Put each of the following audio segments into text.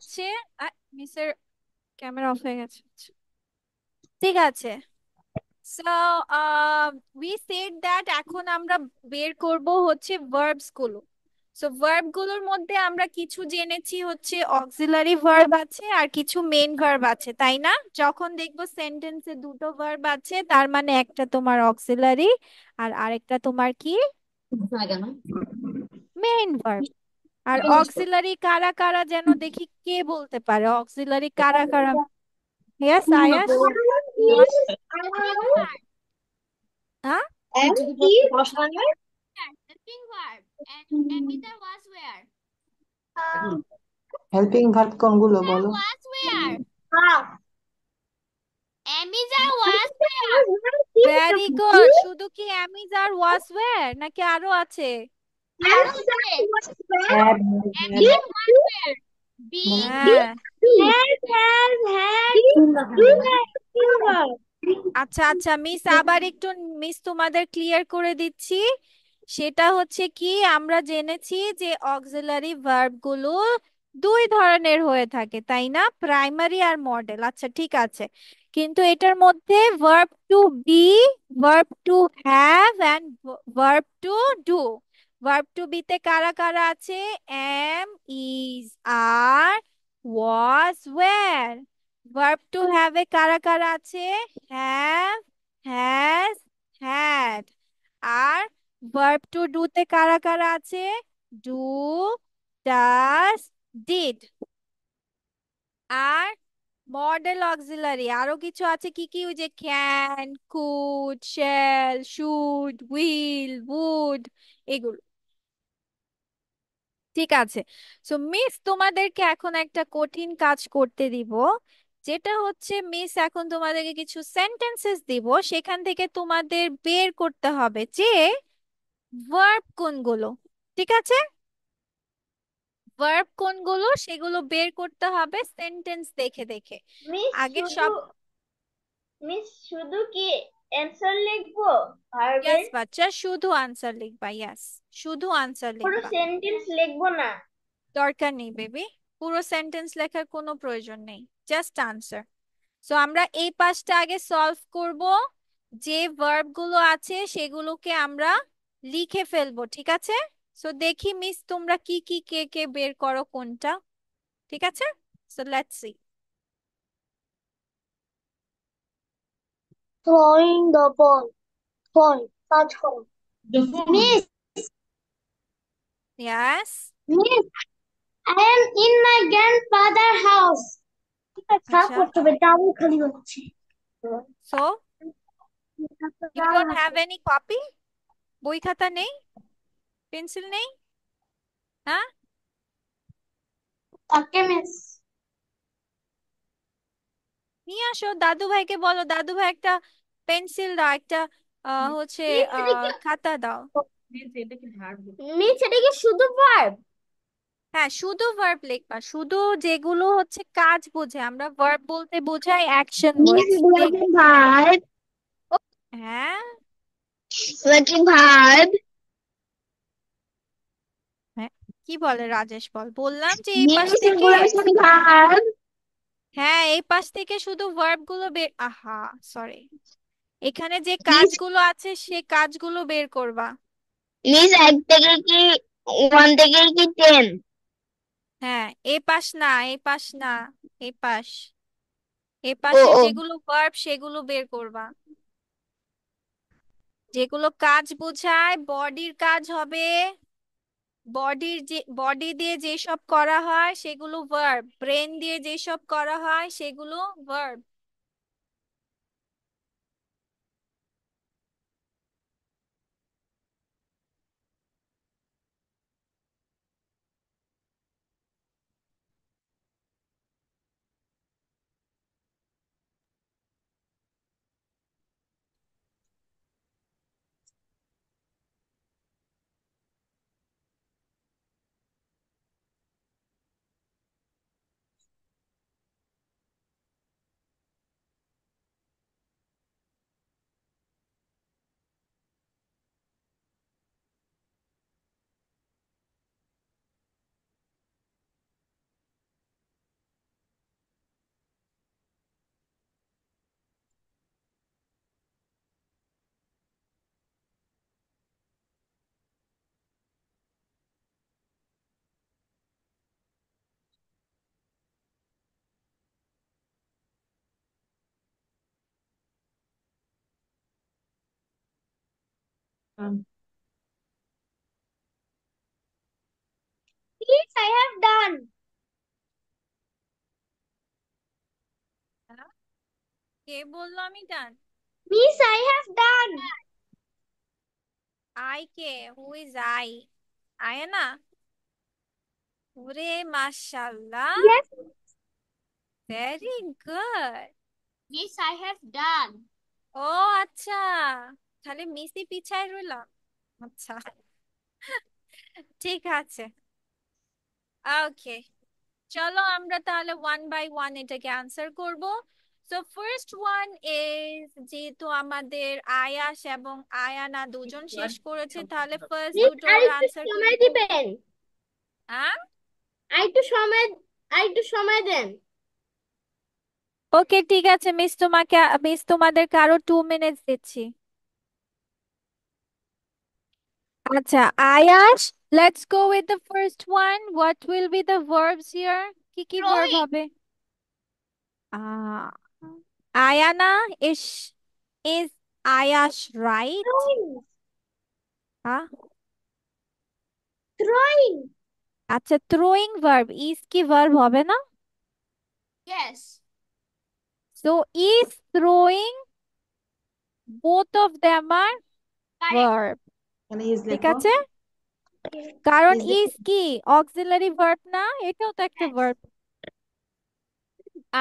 হচ্ছে মিসের camera off হয়ে গেছে। ঠিক আছে। সো উই সেড দ্যাট এখন আমরা বের করব হচ্ছে ভার্বস গুলো। সো ভার্ব গুলোর মধ্যে আমরা কিছু জেনেছি হচ্ছে অক্সিলারি ভার্ব আছে আর কিছু মেইন ভার্ব আছে, তাই না? যখন দেখবো সেন্টেন্সে দুটো ভার্ব আছে তার মানে একটা তোমার অক্সিলারি আর আরেকটা তোমার কি, মেইন ভার্ব। আর অক্সিলারি কারা কারা যেন দেখি, কে বলতে পারে অক্সিলারি কারা কারা? ইয়েস আয়াস। Helping verb. হ্যাঁ, Helping verb. And Amita was where? Helping verb কোনগুলো Amita বলো? was where? Amita was where? Very good. শুধু কি অ্যামিজ আর ওয়াজ ওয়্যার নাকি আরো আছে? আরো আছে। Have, Amita was where? Being, হ্যাঁ, হ্যাভ। আচ্ছা আচ্ছা মিস, আবার একটু মিস তোমাদের ক্লিয়ার করে দিচ্ছি। সেটা হচ্ছে কি, আমরা জেনেছি যে অক্সিলারি ভার্ব গুলো দুই ধরনের হয়ে থাকে, তাই না? প্রাইমারি আর মডেল। আচ্ছা ঠিক আছে, কিন্তু এটার মধ্যে verb to be, verb to have and verb to do. Verb to be তে কারা কারা আছে? Am, is, are, was, were. Verb to have এ কারা কারা আছে? Have, has, had. আর ভার্ব টু ডু তে কারা কারা আছে? Do, does, did. আর মডেল অক্সিলারি আরো কিছু আছে, কি কি? ওই যে can, could, shall, should, will, would, এগুলো। ঠিক আছে। সো মিস তোমাদেরকে এখন একটা কঠিন কাজ করতে দিব, যেটা হচ্ছে মিস এখন তোমাদেরকে কিছু সেন্টেন্সেস দিব, সেখান থেকে তোমাদের বের করতে হবে যে ভার্ব কোনগুলো। ঠিক আছে, ভার্ব কোনগুলো সেগুলো বের করতে হবে সেন্টেন্স দেখে দেখে। মিস আগে শুধু সব, মিস শুধু কি অ্যান্সার লিখবো ভার্বের? ইয়াস বাচ্চা, শুধু আনসার লিখবা। ইয়াস, শুধু আনসার পুরো লিখবা। সেন্টেন্স লিখবো না? দরকার নেই বেবি, পুরো সেন্টেন্স লেখার কোনো প্রয়োজন নেই, জাস্ট আনসার। সো আমরা এই পাঁচটা আগে সলভ করব, যে ভার্ব গুলো আছে সেগুলোকে আমরা লিখে ফেলবো। ঠিক আছে, সো দেখি মিস তোমরা কি কি কে কে বের করো কোনটা। ঠিক আছে, so let's see. Throwing the ball. Ball. কাজ করো। Miss, yes. Miss, I am in my grandfather house. ঠিক আছে, সাফ আচ্ছা, করতে হবে, ডাবল খালি হচ্ছে। So you don't have any copy? বই খাতা নেই, পেন্সিল নেই? হ্যাঁ, ওকে মিস। নিয়ে আসো, দাদু ভাইকে বলো, দাদু ভাই একটা পেন্সিল দাও, একটা হচ্ছে মিস এটা কি, খাতা দাও। মিস এটা কি শুধু ভার্ব? হ্যাঁ, শুধু ভার্ব লিখবা, শুধু যেগুলো হচ্ছে কাজ বোঝে। আমরা ভার্ব বলতে বোঝাই অ্যাকশন মিস ওয়ার্ডস। এটা কি ভার্ব? হ্যাঁ, এটা কি ভার্ব? হ্যাঁ, কি বলে রাজেশ? বললাম যে এই পাশ মিস থেকে, এগুলো কি ভার্ব? হ্যাঁ এই পাশ থেকে শুধু ভার্ব গুলো বের, আহা সরি, এখানে যে মিস, কাজগুলো আছে সে কাজগুলো বের করবা। মিস এক থেকে কি, ওয়ান থেকে কি টেন? হ্যাঁ, এই পাশ না, এই পাশ না, এই পাশ, এই ও পাশে ও, যেগুলো ভার্ব সেগুলো বের করবা। যেগুলো কাজ বোঝায়, বডির কাজ হবে, বডির যে বডি দিয়ে যেসব করা হয় সেগুলো ভার্ব, ব্রেন দিয়ে যেসব করা হয় সেগুলো verb. Yes, I have done. কে বললো আমি ডান? Miss, I have done. I K? Who is I? Ayana? ওরে মাশাআল্লাহ, Yes. Very good. Miss, I have done. ও আচ্ছা, তাহলে মিসই পিছায় রইলাম। আচ্ছা, ঠিক আছে, ওকে। চলো আমরা তাহলে ওয়ান বাই ওয়ান এটাকে আনসার করব। সো ফার্স্ট ওয়ান ইজ, যেহেতু আমাদের আয়াশ এবং আয়ানা দুজন শেষ করেছে, তাহলে ফার্স্ট Miss, দুটোর আনসার কি? সময় দিবেন। হ্যাঁ, আরেকটু সময় দেন। ওকে ঠিক আছে মিস তোমাদেরকে আরো 2 মিনিটস দিচ্ছি। আচ্ছা Ayash, let's go with the first one. What will be the verbs here? কি কি ভার্ব Throwing. হবে? Ah Ayana, is Ayash right? Throwing. হ্যাঁ, Throwing. আচ্ছা থ্রোয়িং ভার্ব, ইজ কি ভার্ব হবে না? Yes. So is throwing, both of them are Correct. Verb, এখানে is ঠিক লিখবো। আছে? কারণ ইজ ইজ কি অক্সিলারি ভার্ব না? এটাও তো একটা Yes. ভার্ব।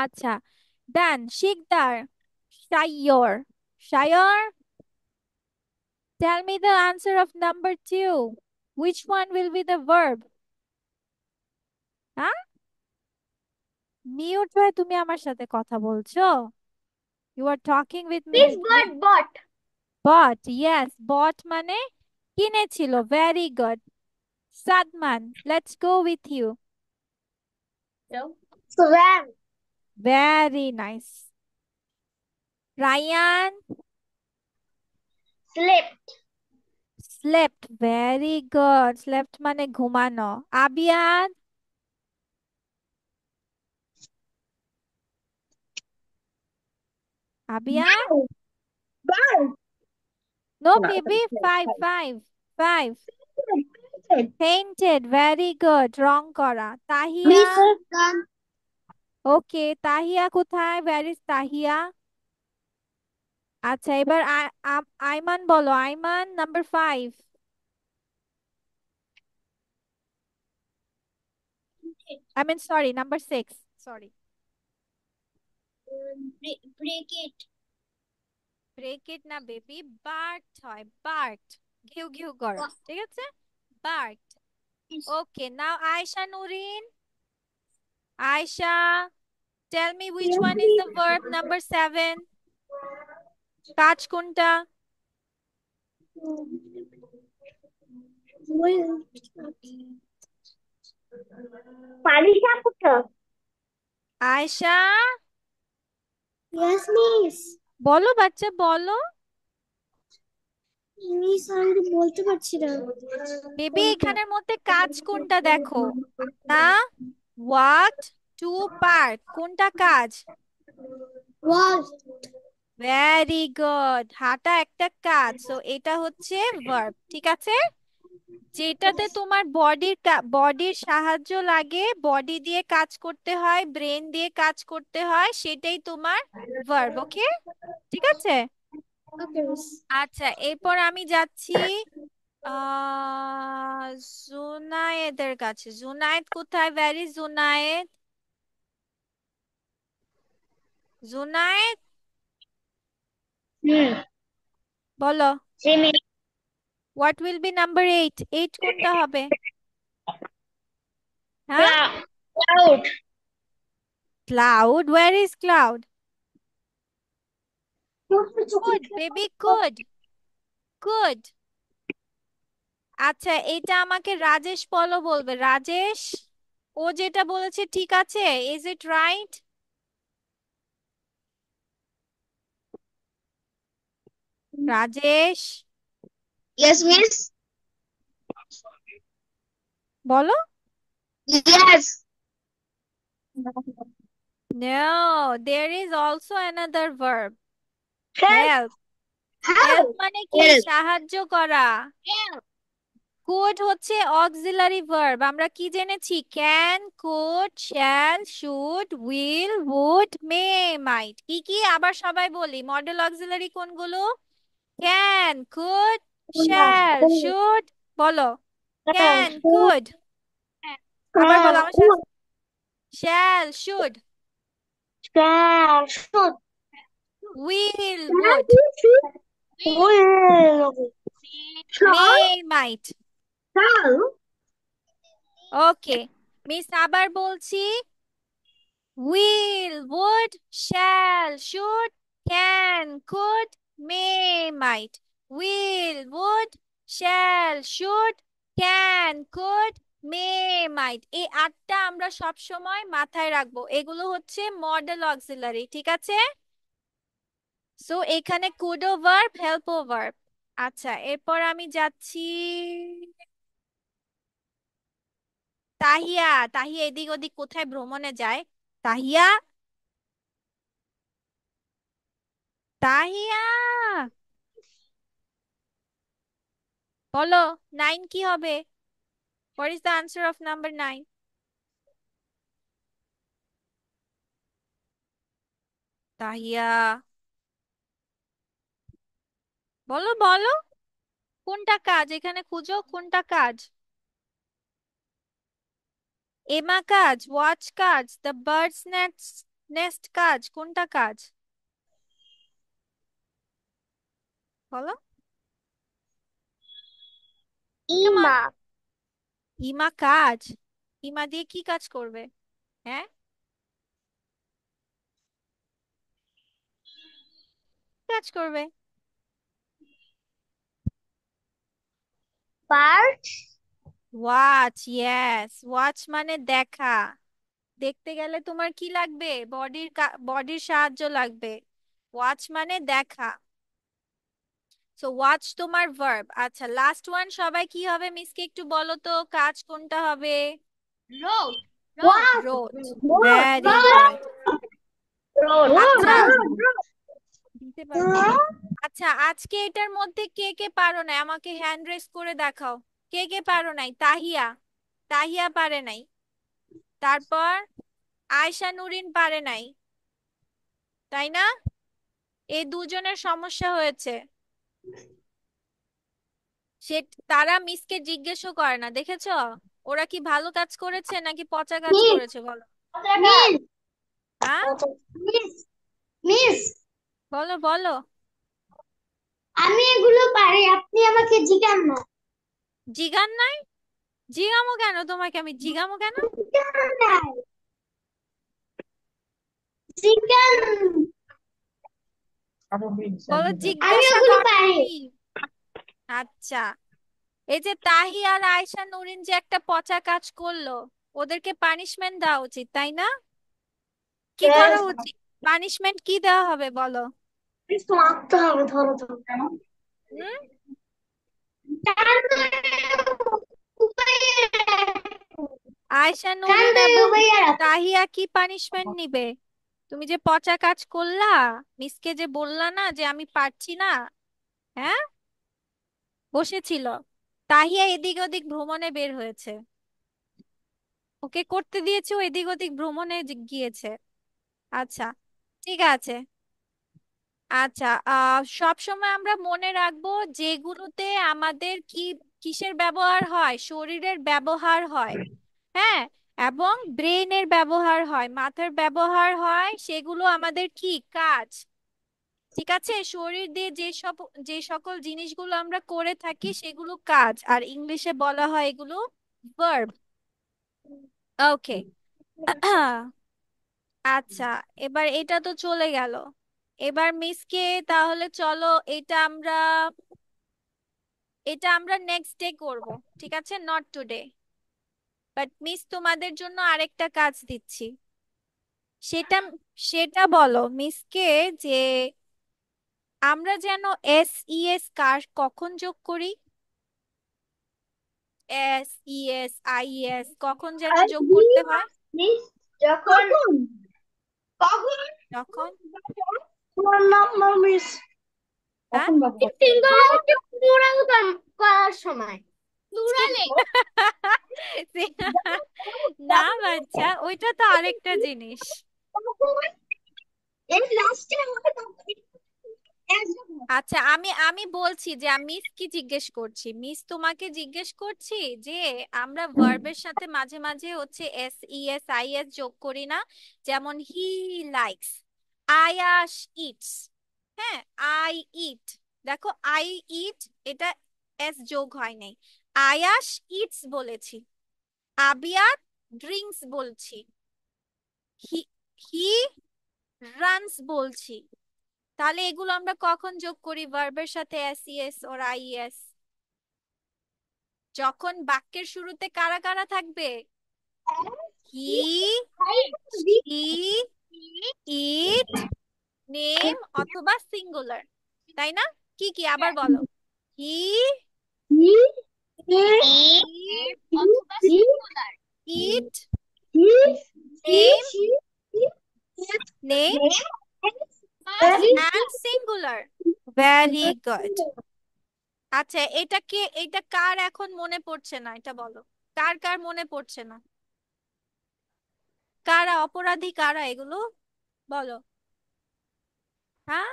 আচ্ছা, দেন শিকদার, শাইয়র, শাইয়র, tell me the answer of number 2. Which one will be the verb? হ্যাঁ, মিউট হয়ে তুমি আমার সাথে কথা বলছো? You are talking with me. Miss, bought. Bought, yes, bought মানে কিনেছিল, very good. Sadman, let's go with you. Swam. Very nice. Ryan, Slept. slept, very good. Slept মানে ঘুমানো। আবিয়াদ, আবিয়াদ, Bird. no baby, five. Fainted, very good. Wrong করা। Tahiya, Miss, done. ওকে, তাহিয়া কোথায়? where is Tahiya? আচ্ছা এবার আইমান বলো, Aiman number 5। I mean sorry, number 6, sorry. Break it. Break it না baby, bird হয়, bird, ঘিউ ঘিউ করা, ঠিক আছে, বার্ট। Okay, now Ayesha Nurin, Ayesha, tell me which one is the verb number 7? কাজ কোনটা? Parisha. Ayesha, Yes, miss. বলো বাচ্চা বলো। মিস আমি বলতে পারছি না বেবি কোনটা এখানের মধ্যে কাজ কোনটা দেখো, না ওয়াক, টু পার্ক, কোনটা কাজ? ওয়াজ ভেরি গুড, হাঁটা একটা কাজ, সো এটা হচ্ছে ভার্ব, ঠিক আছে? যেটাতে তোমার বডির সাহায্য লাগে, বডি দিয়ে কাজ করতে হয়, ব্রেন দিয়ে কাজ করতে হয়, সেটাই তোমার ভার্ব, ওকে, ঠিক আছে? ওকে মিস আচ্ছা এরপর আমি যাচ্ছি আহ জুনায়েদের কাছে। জুনায়েদ কোথায়? ভ্যারি জুনায়েদ, জুনায়েদ হুম বলো। জি miss what will be number 8? 8 কোনটা হবে? হ্যাঁ, cloud cloud, where is cloud? Good baby, good good. আচ্ছা এটা আমাকে রাজেশ বলো, বলবে রাজেশ, ও যেটা বলেছে ঠিক আছে, is it right? Rajesh yes miss বলো। Yes No, there is also another verb. Help Help. Help Help. মানে কি? Help. সাহায্য করা। Help. কুড হচ্ছে অক্সিলারি ভার্ব। আমরা কি জেনেছি? Can, could, shall, should, will, would, may, might. কি কি আবার সবাই বলি, মডেল অক্সিলারি কোনগুলো? Can, could, shall, should. বলো, ক্যান, কুড। আবার বলো আমার সাথে, shall, should, Should. Will, would, Will. May, Shall. Mite. Shall. Okay, miss আবার বলছি, will, would, shall, should, can, could, may, might. Will, would, shall, should, can, could, may, might. এই আটটা আমরা সব সময় মাথায় রাখবো। এগুলো হচ্ছে মডেল অক্সিলারি, ঠিক আছে? সো এখানে কুডো ভার্ব, হেল্পও ভার্ব। আচ্ছা, এরপর আমি যাচ্ছি তাহিয়া। তাহিয়া এদিক ওদিক কোথায় ভ্রমণে যায়? তাহিয়া, তাহিয়া, বলো, 9 কি হবে? What is the answer of number 9? Tahiya, বলো বলো, কোনটা কাজ এখানে খুঁজো, কোনটা কাজ? এমা কাজ, ওয়াচ কাজ, দ্য বার্ডস নেস্ট নেস্ট কাজ, কোনটা কাজ? বলো, কেমন? Ima. ইমা কাজ? ইমা দিয়ে কি কাজ করবে? হ্যাঁ, কাজ করবে? Bird. ওয়াচ, ইয়েস, ওয়াচ মানে দেখা। দেখতে গেলে তোমার কি লাগবে? বডির সাহায্য লাগবে। ওয়াচ মানে দেখা। সো ওয়াচ তোমার ভার্ব। আচ্ছা, লাস্ট ওয়ান সবাই কি হবে? মিসকে একটু বলো তো, কাজ কোনটা হবে? Wrote. Wrote. What? রোট। What? Very good. আচ্ছা, What? দিতে পারবো। আচ্ছা, আজকে এটার মধ্যে কে কে পারো নাই আমাকে হ্যান্ড রেজ করে দেখাও। কে কে পারো নাই? তাহিয়া, তাহিয়া পারে নাই। তারপর আয়শা নুরিন পারে নাই, তাই না? এই দুজনের সমস্যা হয়েছে। সে, তারা মিসকে জিজ্ঞেসও করে না, দেখেছো? ওরা কি ভালো কাজ করেছে নাকি পচা কাজ Miss. করেছে বলো? Miss. হ্যাঁ, মিস, মিস, বলো বলো। আমি এগুলো পারি, আপনি আমাকে জিগান না। জিগান নাই? জিগামো কেন তোমাকে? আমি জিগামো কেন? জিগান নাই, জিগান। বলো, আমি জিজ্ঞাসা ওগুলো পারি। করনি। আচ্ছা, এই যে তাহি আর আয়শা নুরিন যে একটা পচা কাজ করলো, ওদেরকে পানিশমেন্ট দেওয়া উচিত, তাই না? কি করা Yes. উচিত? পানিশমেন্ট কি দেওয়া হবে বলো? একটু মারতে হবে, ধরো ধরো কেন? হুম, আয়শা নুরিন এবং তাহিয়া কি পানিশমেন্ট নিবে? তুমি যে পচা কাজ করলা, মিসকে যে বললা না যে আমি পারছি না, হ্যাঁ, বসেছিল, তাহিয়া এদিক ওদিক ভ্রমণে বের হয়েছে, ওকে করতে দিয়েছে, ও এদিক ওদিক ভ্রমণে গিয়েছে। আচ্ছা, ঠিক আছে। আচ্ছা, সব সময় আমরা মনে রাখবো যেগুলোতে আমাদের কি, কিসের ব্যবহার হয়? শরীরের ব্যবহার হয়, হ্যাঁ, এবং ব্রেনের ব্যবহার হয়, মাথার ব্যবহার হয়, সেগুলো আমাদের কি কাজ। ঠিক আছে, শরীর দিয়ে যে সকল জিনিসগুলো আমরা করে থাকি সেগুলো কাজ, আর ইংলিশে বলা হয় এগুলো ভার্ব। ওকে। আচ্ছা, এবার এটা তো চলে গেল। এবার মিসকে, তাহলে চলো এটা আমরা নেক্সট ডে করব, ঠিক আছে? Not today. বাট মিস তোমাদের জন্য আরেকটা কাজ দিচ্ছি। সেটা সেটা বলো মিসকে, যে আমরা যেন এস ই এস কার কখন যোগ করি? S E S I S কখন যেন যোগ করতে হয়? মিস, যখন, কখন, যখন তোমার নাম না মিস। হ্যাঁ কখন ব্যবহার সিঙ্গুলার হচ্ছে প্লুরাল করার সময়। প্লুরালে না বাচ্চা, ওইটা তো আরেকটা জিনিস। এই লাস্টে হবে আচ্ছা, আমি আমি বলছি যে মিস কি জিজ্ঞেস করছি, মিস তোমাকে জিজ্ঞেস করছি যে আমরা ভার্বের সাথে মাঝে মাঝে হচ্ছে S E S I S যোগ করি না? যেমন হি লাইকস, আয়াশ ইটস। হ্যাঁ, আই ইট, দেখো আই ইট, এটা এস যোগ হয় নাই। আয়াশ ইটস বলেছি, আবিয়াত ড্রিঙ্কস বলছি, হি হি রানস বলছি। তাহলে এগুলো আমরা কখন যোগ করি ভার্বের সাথে S E S or I S? যখন বাক্যের শুরুতে কারা কারা থাকবে? হি, শি, ইট, নেম অথবা সিঙ্গুলার, তাই না? কি কি আবার বলো? হি, নেম অথবা singular. It, name, name must and singular. Very good. আচ্ছা, এটা কার এখন মনে পড়ছে না, এটা বলো। কার কার মনে পড়ছে না? কারা অপরাধী, কারা এগুলো বলো। হ্যাঁ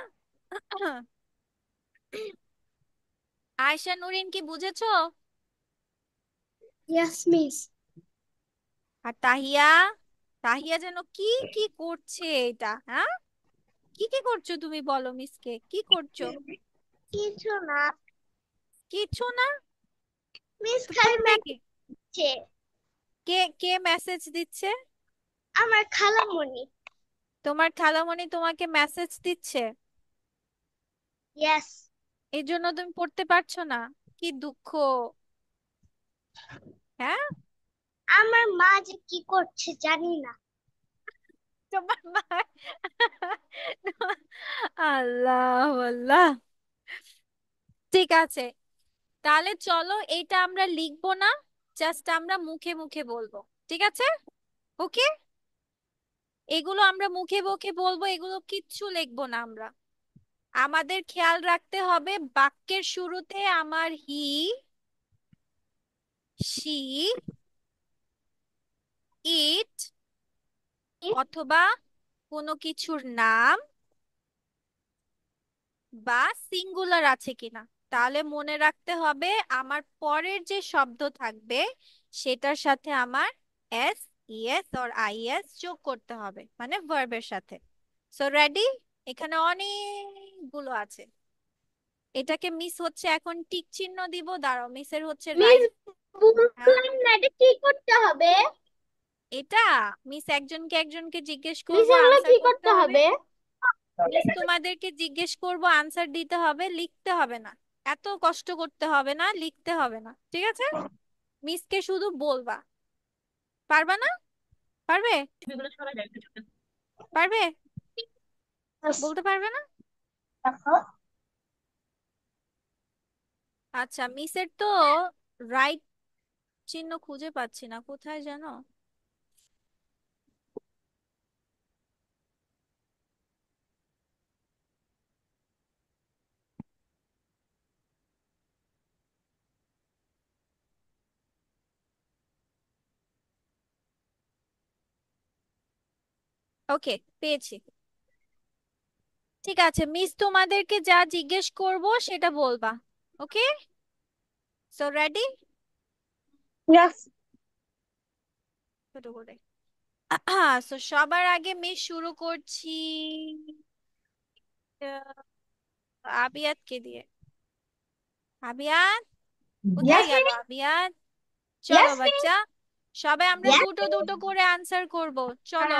আয়শা নুরিন, কি বুঝেছো? Yes miss. আর তাহিয়া, তাহিয়া যেন কি কি করছে এটা, হ্যাঁ? কি কি করছো তুমি, বলো মিসকে কি করছো? কিছু না কিছু না? মিস, তো খালি করবে কি? ম্যাচে কে কে মেসেজ দিচ্ছে? আমার খালামণি। তোমার খালামণি তোমাকে মেসেজ দিচ্ছে? ইয়েস। এই জন্য তুমি পড়তে পারছো না? কি দুঃখ। হ্যাঁ, আমার মা যে কি করছে জানি না। তোমার মা আল্লাহ আল্লাহ। ঠিক আছে, তাহলে চলো এটা আমরা লিখবো না, জাস্ট আমরা মুখে মুখে বলবো। ঠিক আছে, ওকে? এগুলো আমরা মুখে মুখে বলবো, এগুলো কিচ্ছু লিখবো না আমরা। আমাদের খেয়াল রাখতে হবে বাক্যের শুরুতে আমার হি, শি, ইট অথবা কোনো কিছুর নাম বা সিঙ্গুলার আছে কিনা। তাহলে মনে রাখতে হবে আমার পরের যে শব্দ থাকবে সেটার সাথে আমার এস, ইএস অর আইএস যোগ করতে হবে, মানে ভার্বের সাথে। So ready? এখানে অনেকগুলো আছে। এটাকে মিস হচ্ছে এখন টিক চিহ্ন দিব, দাঁড়াও, মিসের হচ্ছে মিস, রাইট। হ্যাঁ, বুঝলাম না এটা কি করতে হবে। এটা মিস একজনকে একজনকে জিজ্ঞেস মিস করব, এগুলো আনসার কি করতে করতে হবে। হবে? মিস তোমাদেরকে জিজ্ঞেস করব, আনসার দিতে হবে, লিখতে হবে না। এত কষ্ট করতে হবে না, লিখতে হবে না, ঠিক আছে? মিসকে শুধু বলবা। পারবা না? পারবে? পারবে? বলতে পারবে না? আচ্ছা, মিসের তো রাইট চিহ্ন খুঁজে পাচ্ছি না, কোথায় যেন। ওকে, পেয়েছি। ঠিক আছে, মিস তোমাদেরকে যা জিজ্ঞেস করব সেটা বলবা। ওকে, সো রেডি? ইয়েস। ছোট করে সো সবার আগে মিস শুরু করছি আবিয়াতকে দিয়ে। আবিয়াত, কোথায় ইয়েস গেল মিস। আবিয়াত? চলো ইয়েস মিস। বাচ্চা, সবাই আমরা ইয়েস দুটো দুটো করে আনসার করব। চলো।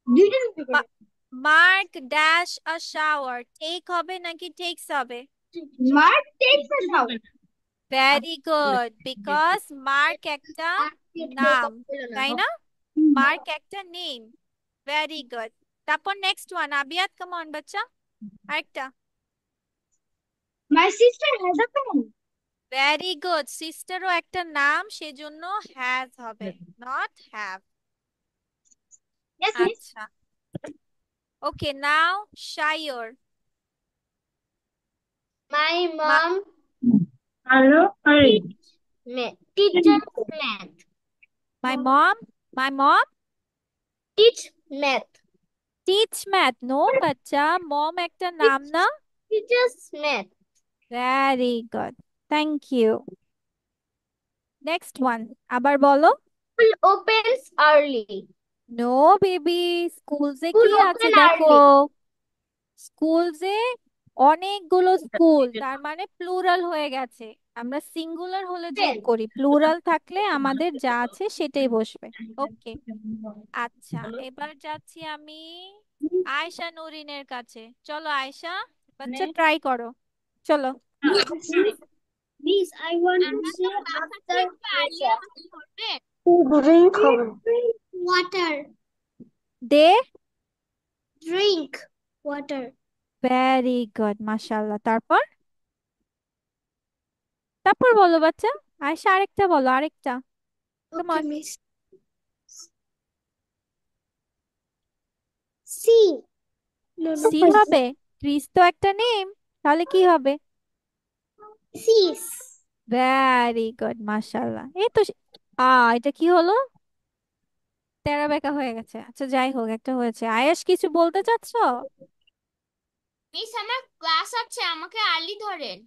দুইটা দুটো করে। Mark dash a shower, take হবে নাকি টেকস হবে? Mark takes a shower. Very good, because Mark একটা নাম, তাই না? মার্ক একটা নেম। Very good. তারপর next one, Abiyat, come on বাচ্চা, আরেকটা। My sister has a pen. Very good, সিস্টারও একটা নাম, সেজন্য হ্যাজ হবে, নট হ্যাভ। Yes miss. আচ্ছা, ওকে, নাও শাইওর। My মা- mom Hello, hurry. teaches math. my mom Teach math. teach math. No, বাচ্চা, mom একটা নাম না? Teaches math. Very good. Thank you. Next one. আবার বলো। School opens early. No baby, school যে School কি আছে open দেখো। early. স্কুল যে অনেকগুলো স্কুল, তার মানে প্লুরাল হয়ে গেছে। আমরা সিঙ্গুলার হলে যোগ Open. করি, প্লুরাল থাকলে আমাদের যা আছে সেটাই বসবে। ওকে, আচ্ছা, এবার যাচ্ছি আমি আয়শা নরিনের কাছে। চলো আয়শা, বাচ্চা ট্রাই করো, চলো। Miss, I want to আমার তো say ক্লাস আছে after একটু আর্লি pressure. আমাকে করবে। Drink হবে। Water. দে। Drink. Water. ভেরি গুড, মাশাআল্লাহ। তারপর তারপর বলো বাচ্চা। আয়শা আরেকটা বলো, আরেকটা। Okay, কেমন? Miss. See. No, no. See হবে? ক্রিস তো একটা নেম, তাহলে কি হবে? Seas. ভেরি গুড, মাশাআল্লাহ। এই তো এটা কি হলো? তেরা বেঁকা হয়ে গেছে। আচ্ছা যাই হোক, একটা হয়েছে। আয়েশ, কিছু বলতে চাচ্ছো? মিস আমার ক্লাস আছে, আমাকে আর্লি ধরেন।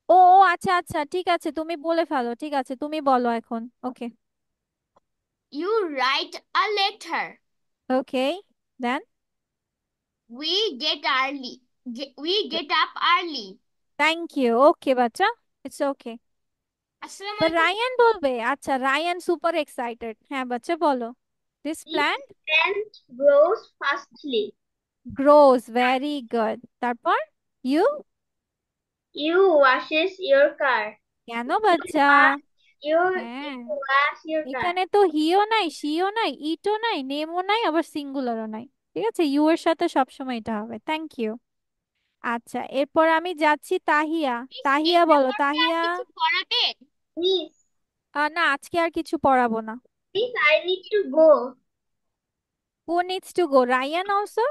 ও ও, আচ্ছা আচ্ছা, ঠিক আছে, তুমি বলে ফেলো, ঠিক আছে, তুমি বলো এখন। Okay. You write a letter. Okay, then. We get early. We get up early. Thank you. Okay বাচ্চা, ইটস ওকে। আসসালামু এবার আলাইকুম। রায়ান বলবে। আচ্ছা, রায়ান সুপার এক্সাইটেড। হ্যাঁ বাচ্চা, বলো। This This plant plant grows fastly. Gross, very good. তারপর you You washes your car. কেন বাচ্চা? Wash your হ্যাঁ, you wash your car. এখানে তো হিও নাই, সিও নাই, ইটও নাই, নেমও নাই, আবার সিঙ্গুলারও নাই। ঠিক আছে, ইউ এর সাথে সবসময় এটা হবে। Thank you. আচ্ছা, এরপর আমি যাচ্ছি তাহিয়া। মিস তাহিয়া এটা বলো, করতে আর তাহিয়া। কিছু পড়াবেন? Miss, না, আজকে আর কিছু পড়াবো না। Miss, I need to go. Who needs to go? Rayan also?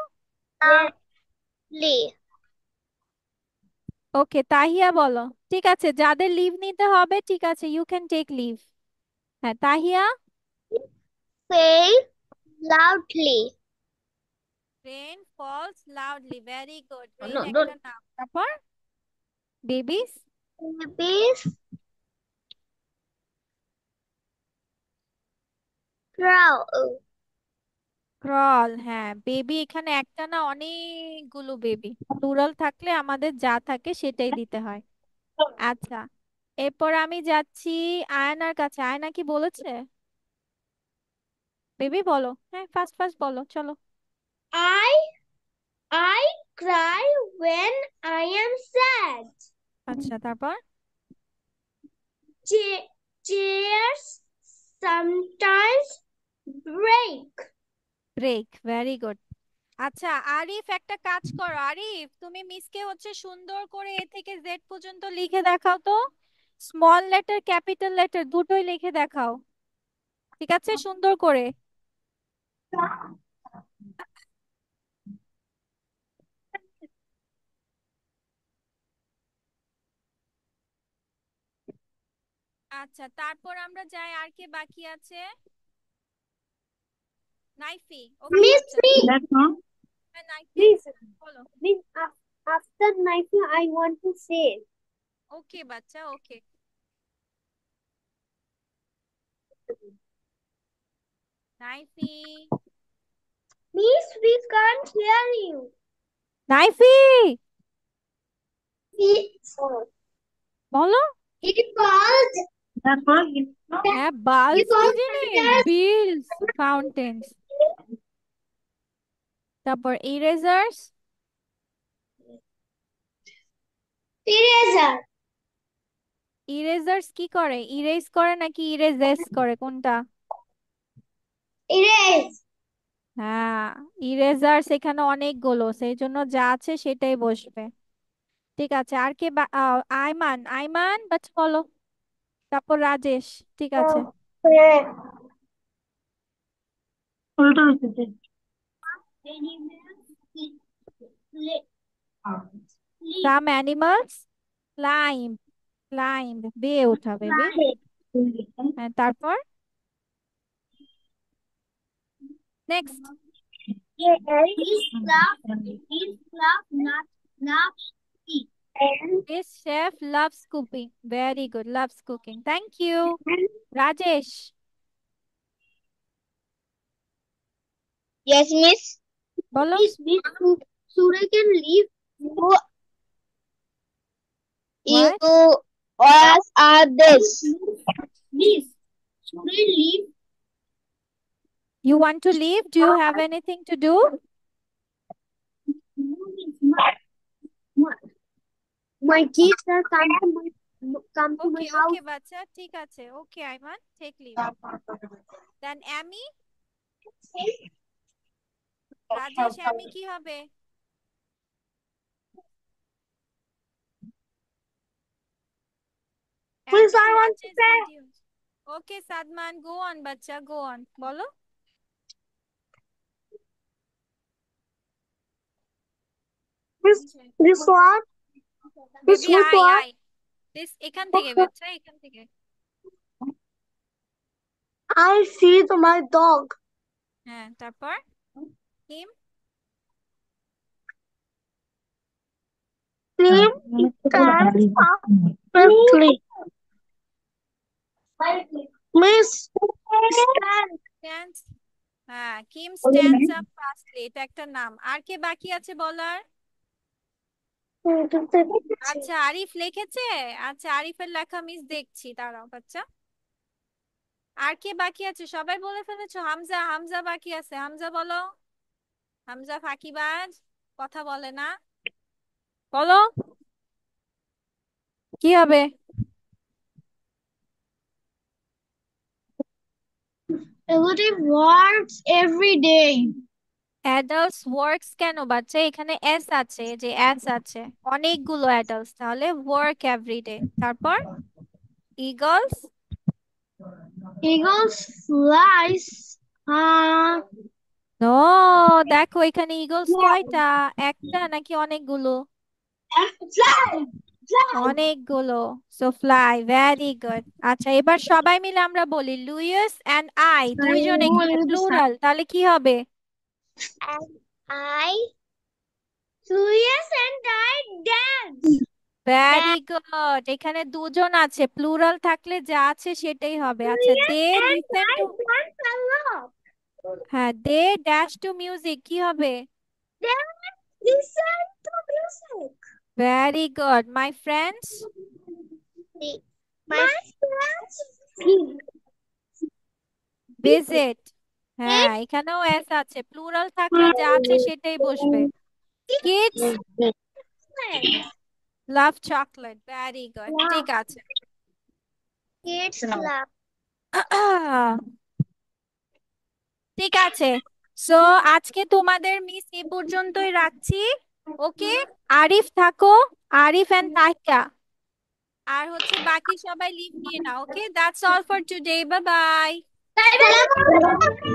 Yes, please. Okay, Tahiya বলো। ঠিক আছে, যাদের লিভ নিতে হবে, ঠিক আছে, ইউ ক্যান টেক লিভ। হ্যাঁ, Tahiya. Say loudly. Rain falls loudly, very good. Oh, rain no, একটা don't. নাম। তারপর বেবিস Babies crawl. ক্রল। হ্যাঁ, বেবি এখানে একটা না, অনেকগুলো বেবি। প্লুরাল থাকলে আমাদের যা থাকে সেটাই দিতে হয়। আচ্ছা, এরপর আমি যাচ্ছি আয়নার কাছে। আয়না কি বলেছে? বেবি বলো, হ্যাঁ, ফার্স্ট ফার্স্ট বলো, চলো। I I cry when I am sad. আচ্ছা, তারপর Chairs sometimes break. Break, very good. আচ্ছা আরিফ, একটা কাজ করো। আরিফ, তুমি মিসকে হচ্ছে সুন্দর করে এ থেকে জেড পর্যন্ত লিখে দেখাও তো। স্মল লেটার ক্যাপিটাল লেটার দুটোই লিখে দেখাও, ঠিক আছে, সুন্দর করে। আচ্ছা, তারপর আমরা যাই, আর কে বাকি আছে? নাইফি। ওকে Miss, বাচ্চা, Miss, দেখো। হ্যাঁ, নাইফি Miss, বলো। Miss, after night I want to say. ওকে বাচ্চা, ওকে। নাইফি, Miss, we can't hear you. নাইফি It's, বলো। it called. দেখো। হ্যাঁ, You বালস কি called জিনিস? বিলস, ফাউন্টেন্স। তারপর ইরেজার্স। eraser. ইরেজার্স কি করে? ইরেজ করে নাকি ইরেজেস করে, কোনটা? Erase. হ্যাঁ, ইরেজার্স এখানে অনেকগুলো, সেই জন্য যা আছে সেটাই বসবে। ঠিক আছে, আর কে আইমান। আইমান বাচ্চা বলো। তারপর রাজেশ। ঠিক আছে। Okay. উল্টো হচ্ছে। Some animals. ক্লাইম্ব, ক্লাইম্ব বেয়ে ওঠা বেবি। হ্যাঁ, তারপর next. His club not loves tea. This chef loves cooking. Very good. Loves cooking. Thank you. Rajesh, Yes, Miss. bolo. Miss Surya can leave. You What? what are this? Miss Surya leave. You want to leave? Do you have anything to do? No, Miss, my kids are come to my Okay, house. okay, বাচ্চা ঠিক আছে। Okay, Ayman, take leave. Then Amy, Rajesh, Amy কি হবে? Miss, Amy I want to watches say. videos. Okay, Sadman, go on, বাচ্চা, go on. বলো। This one. Miss, baby which আয় one? আয়। This এখান থেকে বাচ্চা, এখান থেকে। I feed my dog. হ্যাঁ, তারপর him, Him stands up quickly. Miss, stand. stands, হ্যাঁ, Kim stands up fastly, এটা একটা নাম। আর কে বাকি আছে বলার? আচ্ছা, আরিফ লিখেছে। আচ্ছা, আরিফের লেখা মিস দেখছি, দাঁড়াও বাচ্চা। আর কে বাকি আছে? সবাই বলে ফেলেছো? হামজা, হামজা বাকি আছে। হামজা বলো। হামজা ফাঁকিবাজ, কথা বলে না। বলো কি হবে? Relative works every day. Adults works কেন বাচ্চা? এখানে এস আছে, যে এস আছে, অনেকগুলো অ্যাডাল্টস, তাহলে ওয়ার্ক এভরিডে। তারপর ইগলস, Eagles flies. নো, দেখো এখানে ইগলস কয়টা? একটা নাকি অনেকগুলো? Fly. অনেকগুলো। So fly, very good. আচ্ছা, এবার সবাই মিলে আমরা বলি লুইস এন্ড আই, দুইজন এখানে প্লুরাল, তাহলে কি হবে? And I, Suyas and I dance. Very good. এখানে দুজন আছে, প্লুরাল থাকলে যা আছে সেটাই হবে। আচ্ছা, Suyas they and listen I to, dance a lot. হ্যাঁ, দে ড্যাশ টু মিউজিক, কি হবে? Then listen to music. Very good. My friends My friends visit, হ্যাঁ, visit এখানেও এস আছে, প্লুরাল থাকলে যা আছে সেটাই বসবে। Kids friends. Love chocolate, very good, ঠিক আছে। Kids love. ঠিক আছে, সো আজকে তোমাদের মিস এ পর্যন্তই রাখছি। ওকে, আরিফ থাকো, আরিফ এন্ড তাহিয়া, আর হচ্ছে বাকি সবাই লিভ নিয়ে নাও। Okay, that's all for today, bye bye. Bye bye.